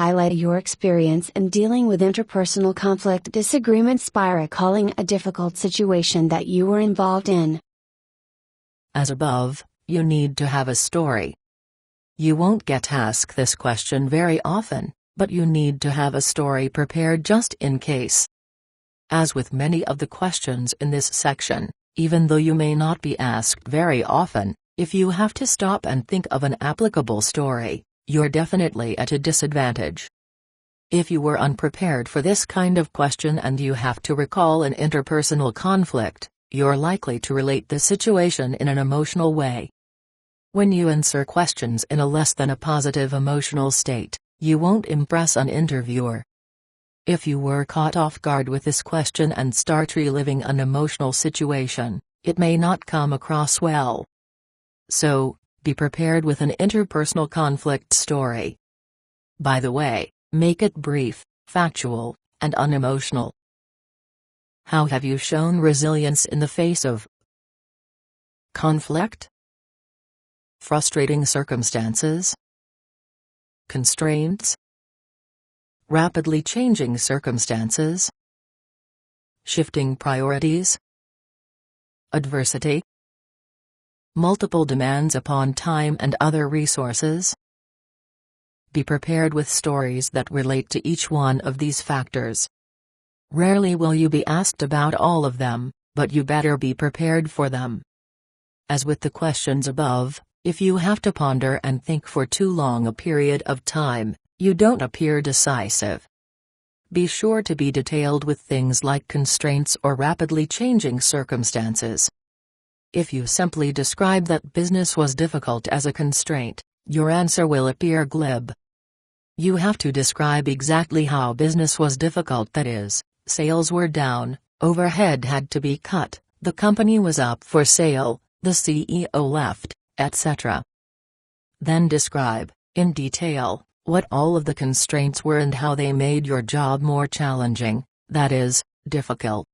highlight your experience in dealing with interpersonal conflict disagreements by recalling a difficult situation that you were involved in. As above, you need to have a story. You won't get asked this question very often, but you need to have a story prepared just in case. As with many of the questions in this section, even though you may not be asked very often, if you have to stop and think of an applicable story, you're definitely at a disadvantage. If you were unprepared for this kind of question and you have to recall an interpersonal conflict, you're likely to relate the situation in an emotional way. When you answer questions in a less than a positive emotional state, you won't impress an interviewer. If you were caught off guard with this question and start reliving an emotional situation, it may not come across well. So, be prepared with an interpersonal conflict story. By the way, make it brief, factual, and unemotional. How have you shown resilience in the face of conflict? Frustrating circumstances? Constraints? Rapidly changing circumstances? Shifting priorities? Adversity? Multiple demands upon time and other resources? Be prepared with stories that relate to each one of these factors. Rarely will you be asked about all of them, but you better be prepared for them. As with the questions above, if you have to ponder and think for too long a period of time, you don't appear decisive. Be sure to be detailed with things like constraints or rapidly changing circumstances. If you simply describe that business was difficult as a constraint, your answer will appear glib. You have to describe exactly how business was difficult, that is, sales were down, overhead had to be cut, the company was up for sale, the CEO left, etc. Then describe, in detail, what all of the constraints were and how they made your job more challenging, that is, difficult.